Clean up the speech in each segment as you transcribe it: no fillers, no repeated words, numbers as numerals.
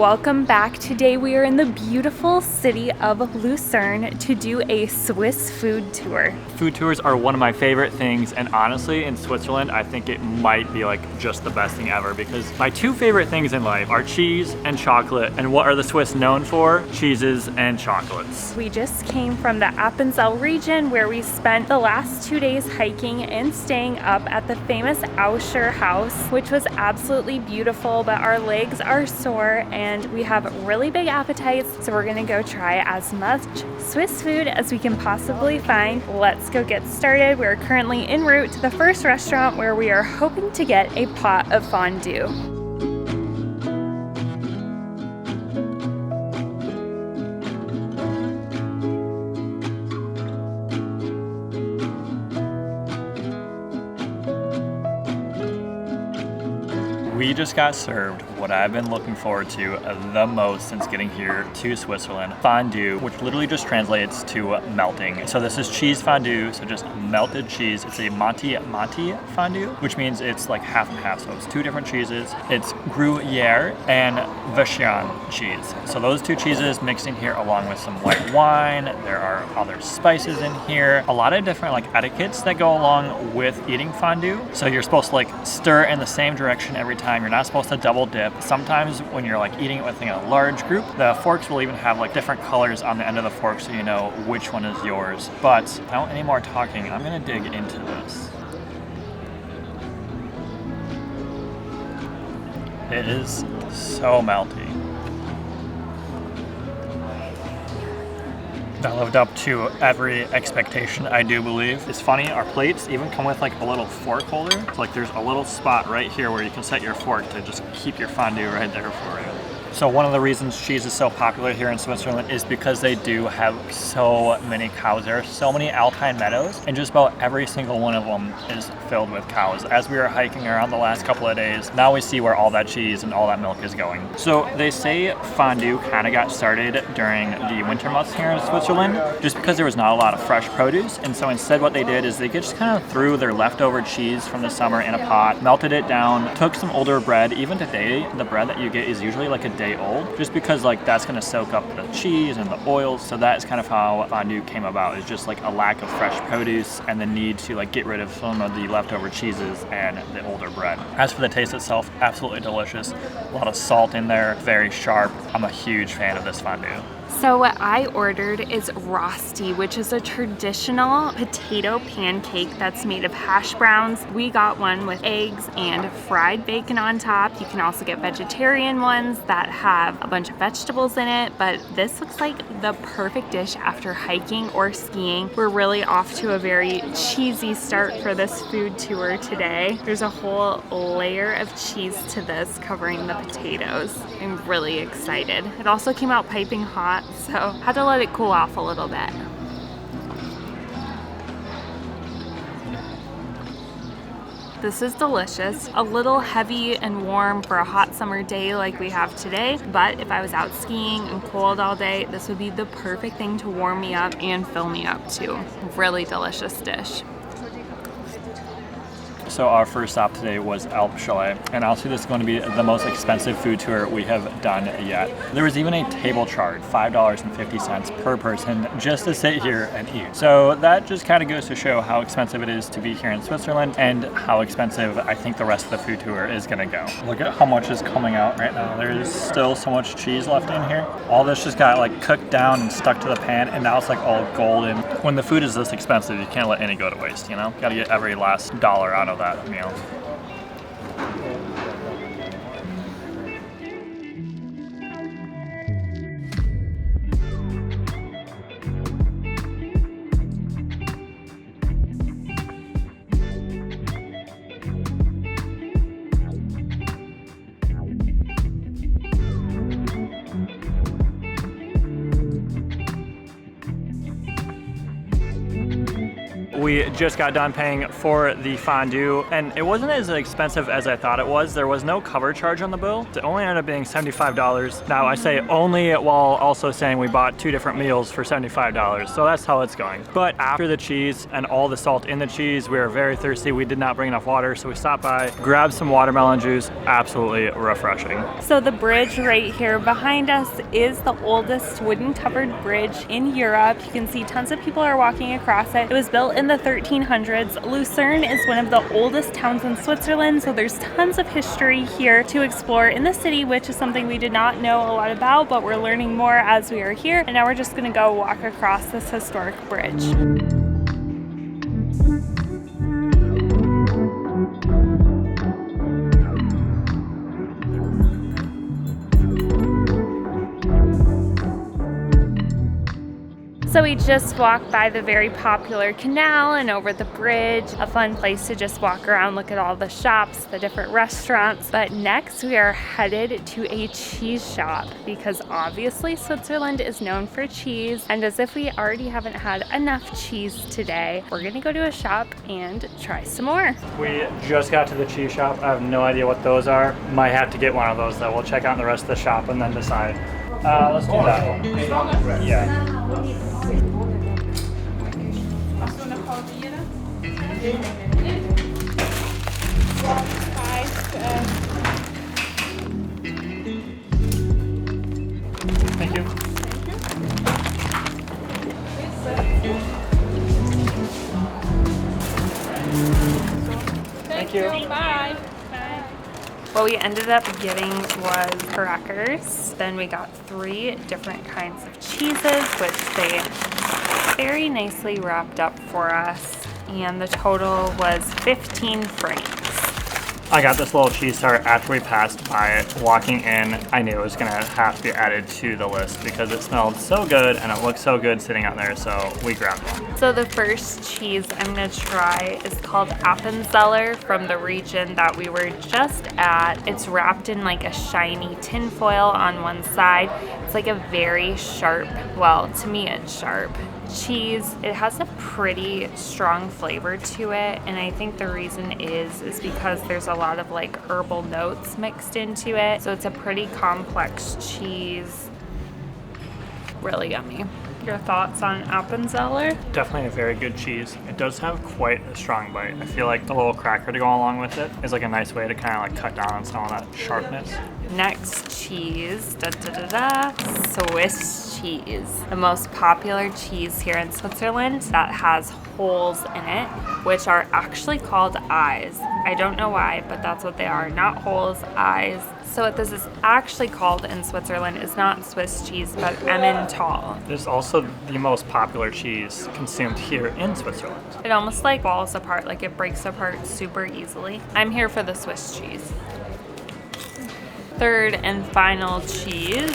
welcome back. Today we are in the beautiful city of Lucerne to do a Swiss food tour. Food tours are one of my favorite things, and honestly in Switzerland I think it might be like just the best thing ever, because my two favorite things in life are cheese and chocolate. And what are the Swiss known for? Cheeses and chocolates. We just came from the Appenzell region where we spent the last 2 days hiking and staying up at the famous Auscher house, which was absolutely beautiful, but our legs are sore and we have really big appetites, so we're gonna go try as much Swiss food as we can possibly find. Let's go get started. We're currently en route to the first restaurant where we are hoping to get a pot of fondue. We just got served what I've been looking forward to the most since getting here to Switzerland. Fondue, which literally just translates to melting. So this is cheese fondue, so just melted cheese. It's a Monty fondue, which means it's like half and half. So it's two different cheeses. It's Gruyere and Vachian cheese. So those two cheeses mixed in here along with some white wine. There are other spices in here. A lot of different like etiquettes that go along with eating fondue. So you're supposed to like stir in the same direction every time. You're not supposed to double dip. Sometimes when you're like eating it with a large group, the forks will even have like different colors on the end of the fork so you know which one is yours. But without any more talking, I'm gonna dig into this. It is so melty. That lived up to every expectation, I do believe. It's funny, our plates even come with like a little fork holder. It's like there's a little spot right here where you can set your fork to just keep your fondue right there for you. So one of the reasons cheese is so popular here in Switzerland is because they do have so many cows. There are so many alpine meadows, and just about every single one of them is filled with cows. As we were hiking around the last couple of days, now we see where all that cheese and all that milk is going. So they say fondue kind of got started during the winter months here in Switzerland, just because there was not a lot of fresh produce. And so instead what they did is they just kind of threw their leftover cheese from the summer in a pot, melted it down, took some older bread. Even today, the bread that you get is usually like a day old, just because like that's going to soak up the cheese and the oils. So that is kind of how fondue came about, is just like a lack of fresh produce and the need to like get rid of some of the leftover cheeses and the older bread. As for the taste itself, absolutely delicious. A lot of salt in there, very sharp. I'm a huge fan of this fondue. So what I ordered is Rosti, which is a traditional potato pancake that's made of hash browns. We got one with eggs and fried bacon on top. You can also get vegetarian ones that have a bunch of vegetables in it, but this looks like the perfect dish after hiking or skiing. We're really off to a very cheesy start for this food tour today. There's a whole layer of cheese to this covering the potatoes. I'm really excited. It also came out piping hot, so had to let it cool off a little bit. This is delicious. A little heavy and warm for a hot summer day like we have today, but if I was out skiing and cold all day, this would be the perfect thing to warm me up and fill me up too. Really delicious dish. So our first stop today was Alp Chalet, and honestly this is going to be the most expensive food tour we have done yet. There was even a table charge, $5.50 per person, just to sit here and eat. So that just kind of goes to show how expensive it is to be here in Switzerland and how expensive I think the rest of the food tour is going to go. Look at how much is coming out right now. There's still so much cheese left in here. All this just got like cooked down and stuck to the pan, and now it's like all golden. When the food is this expensive, you can't let any go to waste, you know? Gotta get every last dollar out of that meal. we just got done paying for the fondue, and it wasn't as expensive as I thought it was. There was no cover charge on the bill. It only ended up being $75. Now, I say only while also saying we bought 2 different meals for $75, so that's how it's going. But after the cheese and all the salt in the cheese, we were very thirsty. We did not bring enough water, so we stopped by, grabbed some watermelon juice. Absolutely refreshing. So the bridge right here behind us is the oldest wooden covered bridge in Europe. You can see tons of people are walking across it. It was built in the 1300s. Lucerne is one of the oldest towns in Switzerland, so there's tons of history here to explore in the city, which is something we did not know a lot about, but we're learning more as we are here. And now we're just gonna go walk across this historic bridge. So we just walked by the very popular canal and over the bridge. A fun place to just walk around, look at all the shops, the different restaurants. But next we are headed to a cheese shop because obviously Switzerland is known for cheese. And as if we already haven't had enough cheese today, we're gonna go to a shop and try some more. We just got to the cheese shop. I have no idea what those are. Might have to get one of those though. We'll check out the rest of the shop and then decide. Let's do that one. Yeah. Thank you. Thank you. Bye. What we ended up getting was crackers. Then we got 3 different kinds of cheeses, which they very nicely wrapped up for us. And the total was 15 francs. I got this little cheese tart after we passed by it. Walking in, I knew it was gonna have to be added to the list because it smelled so good and it looked so good sitting out there, so we grabbed one. So the first cheese I'm gonna try is called Appenzeller from the region that we were just at. It's wrapped in like a shiny tin foil on one side. It's like a very sharp, well, to me it's sharp cheese. It has a pretty strong flavor to it, and I think the reason is because there's a lot of like herbal notes mixed into it, so it's a pretty complex cheese. Really yummy. Your thoughts on Appenzeller? Definitely a very good cheese. It does have quite a strong bite. I feel like the little cracker to go along with it is like a nice way to kind of like cut down on some of that sharpness. Next cheese, Swiss cheese. The most popular cheese here in Switzerland that has holes in it, which are actually called eyes. I don't know why, but that's what they are. Not holes, eyes. So what this is actually called in Switzerland is not Swiss cheese, but Emmental. This is also the most popular cheese consumed here in Switzerland. It almost like falls apart, like it breaks apart super easily. I'm here for the Swiss cheese. Third and final cheese,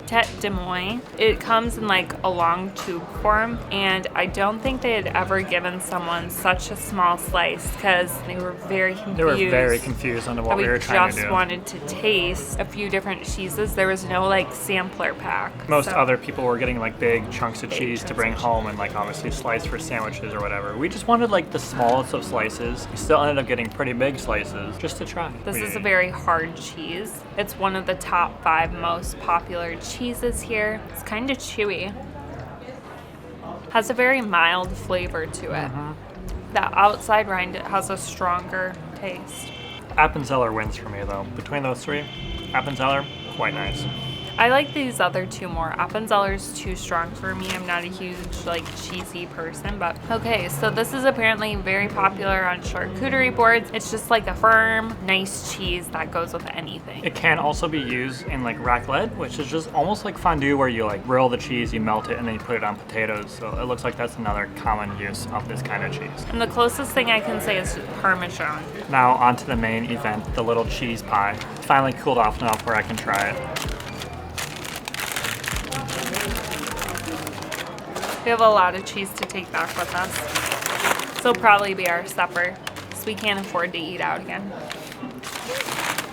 Tête de Moine. It comes in like a long tube form, and I don't think they had ever given someone such a small slice because they were very confused. They were very confused on what we were trying to do. We just wanted to taste a few different cheeses. There was no like sampler pack. Most other people were getting like big chunks of cheese to bring home and like obviously slice for sandwiches or whatever. We just wanted like the smallest of slices. We still ended up getting pretty big slices just to try. This is a very hard cheese. It's one of the top 5 most popular cheeses here. It's kind of chewy. Has a very mild flavor to it. The outside rind has a stronger taste. Appenzeller wins for me though. Between those 3, Appenzeller, quite nice. I like these other 2 more. Appenzeller's too strong for me. I'm not a huge like cheesy person, but okay, so this is apparently very popular on charcuterie boards. It's just like a firm, nice cheese that goes with anything. It can also be used in like raclette, which is just almost like fondue where you like grill the cheese, you melt it, and then you put it on potatoes. So it looks like that's another common use of this kind of cheese. And the closest thing I can say is Parmesan. Now on to the main event, the little cheese pie. It's finally cooled off enough where I can try it. We have a lot of cheese to take back with us. This will probably be our supper, so we can't afford to eat out again.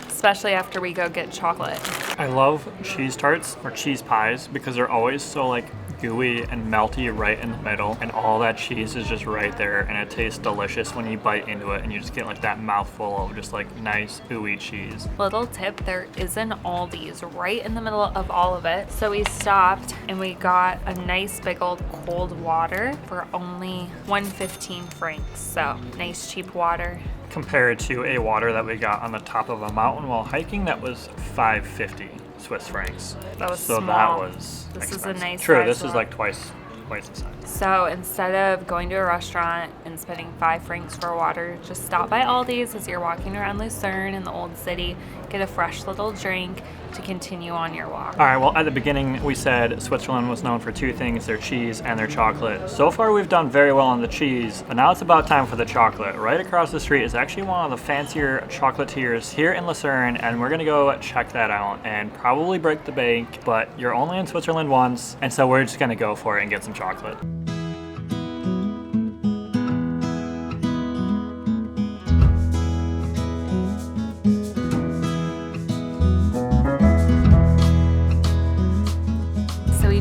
Especially after we go get chocolate. I love cheese tarts or cheese pies because they're always so like gooey and melty right in the middle, and all that cheese is just right there, and it tastes delicious when you bite into it, and you just get like that mouthful of just like nice ooey cheese. Little tip, there is an Aldi's right in the middle of all of it. So we stopped and we got a nice big old cold water for only 115 francs. So nice cheap water. Compared to a water that we got on the top of a mountain while hiking that was 550 Swiss francs. That was so small. That was this expensive. is a nice True, size this is one. like twice the size. So instead of going to a restaurant and spending 5 francs for water, just stop by Aldi's as you're walking around Lucerne in the old city, get a fresh little drink to continue on your walk. All right, well, at the beginning, we said Switzerland was known for 2 things, their cheese and their chocolate. So far, we've done very well on the cheese, but now it's about time for the chocolate. Right across the street is actually one of the fancier chocolatiers here in Lucerne, and we're gonna go check that out and probably break the bank, but you're only in Switzerland once, and so we're just gonna go for it and get some chocolate.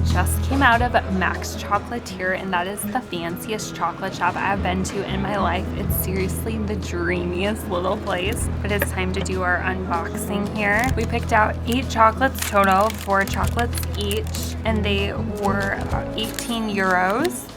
Just came out of Max Chocolatier, and that is the fanciest chocolate shop I've been to in my life. It's seriously the dreamiest little place. But it's time to do our unboxing here. We picked out 8 chocolates total, 4 chocolates each, and they were about 18 euros.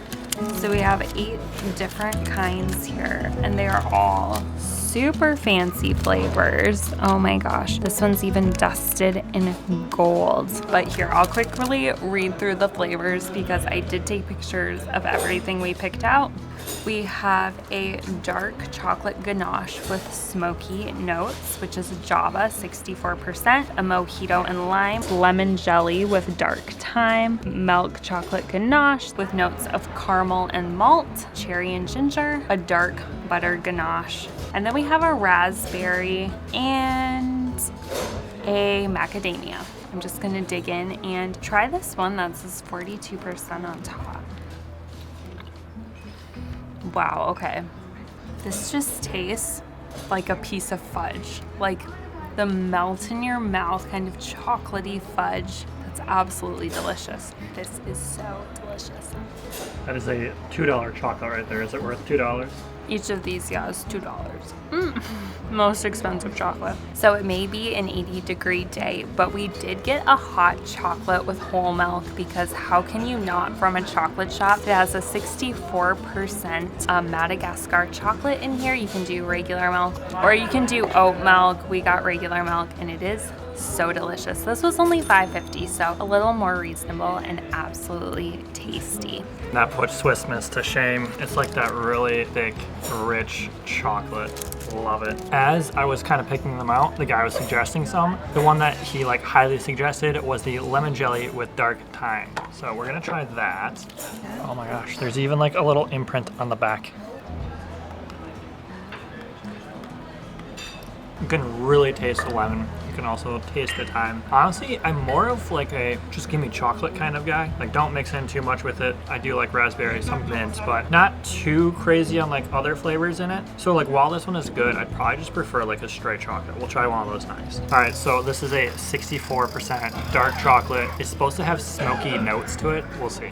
So we have 8 different kinds here, and they are all super fancy flavors. Oh my gosh, this one's even dusted in gold. But here, I'll quickly read through the flavors because I did take pictures of everything we picked out. We have a dark chocolate ganache with smoky notes, which is Java 64%, a mojito and lime, lemon jelly with dark thyme, milk chocolate ganache with notes of caramel and malt, cherry and ginger, a dark butter ganache, and then we have a raspberry and a macadamia. I'm just gonna dig in and try this one that says 42% on top. Wow, okay. This just tastes like a piece of fudge. Like the melt in your mouth kind of chocolatey fudge. That's absolutely delicious. This is so delicious. That is a $2 chocolate right there. Is it worth $2? Each of these, yeah, is $2. Most expensive chocolate. So it may be an 80-degree day, but we did get a hot chocolate with whole milk because how can you not from a chocolate shop? It has a 64% Madagascar chocolate in here. You can do regular milk or you can do oat milk. We got regular milk and it is so delicious. This was only $5.50, so a little more reasonable and absolutely tasty. That puts Swiss Miss to shame. It's like that really thick, rich chocolate. Love it. As I was kind of picking them out, the guy was suggesting some. The one that he like highly suggested was the lemon jelly with dark thyme. So we're gonna try that. Oh my gosh, there's even like a little imprint on the back. You can really taste the lemon. You can also taste the thyme. Honestly, I'm more of like a just give me chocolate kind of guy. Like don't mix in too much with it. I do like raspberry, some mint, but not too crazy on like other flavors in it. So like while this one is good, I'd probably just prefer like a straight chocolate. We'll try one of those next. All right, so this is a 64% dark chocolate. It's supposed to have smoky notes to it. We'll see.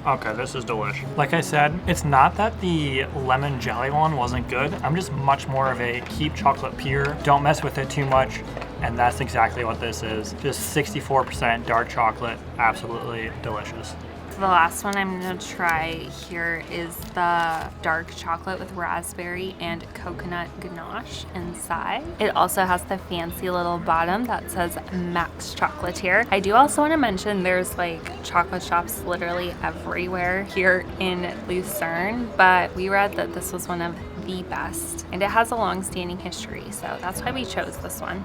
Okay, this is delish. Like I said, it's not that the lemon jelly one wasn't good. I'm just much more of a keep chocolate pure, don't mess with it too much, and that's exactly what this is. Just 64% dark chocolate, absolutely delicious. The last one I'm gonna try here is the dark chocolate with raspberry and coconut ganache inside. It also has the fancy little bottom that says Max Chocolatier. I do also want to mention there's like chocolate shops literally everywhere here in Lucerne, but we read that this was one of the best and it has a long-standing history, so that's why we chose this one.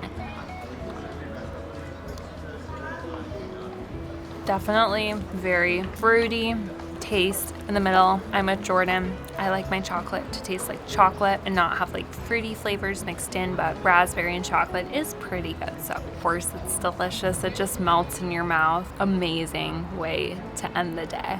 Definitely very fruity taste in the middle. I'm with Jordan. I like my chocolate to taste like chocolate and not have like fruity flavors mixed in, but raspberry and chocolate is pretty good. So of course it's delicious. It just melts in your mouth. Amazing way to end the day.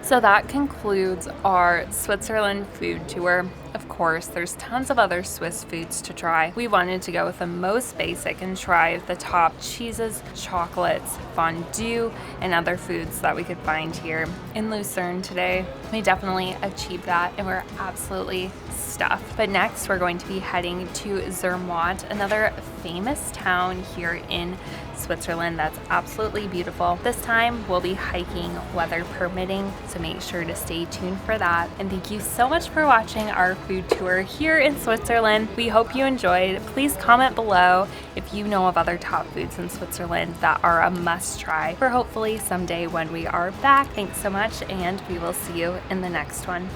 So that concludes our Switzerland food tour. Of course, there's tons of other Swiss foods to try. We wanted to go with the most basic and try the top cheeses, chocolates, fondue, and other foods that we could find here in Lucerne today. We definitely achieved that and we're absolutely stuffed. But next we're going to be heading to Zermatt, another famous town here in Switzerland that's absolutely beautiful. This time we'll be hiking, weather permitting, so make sure to stay tuned for that. And thank you so much for watching our food tour here in Switzerland. We hope you enjoyed. Please comment below if you know of other top foods in Switzerland that are a must try for hopefully someday when we are back. Thanks so much, and we will see you in the next one.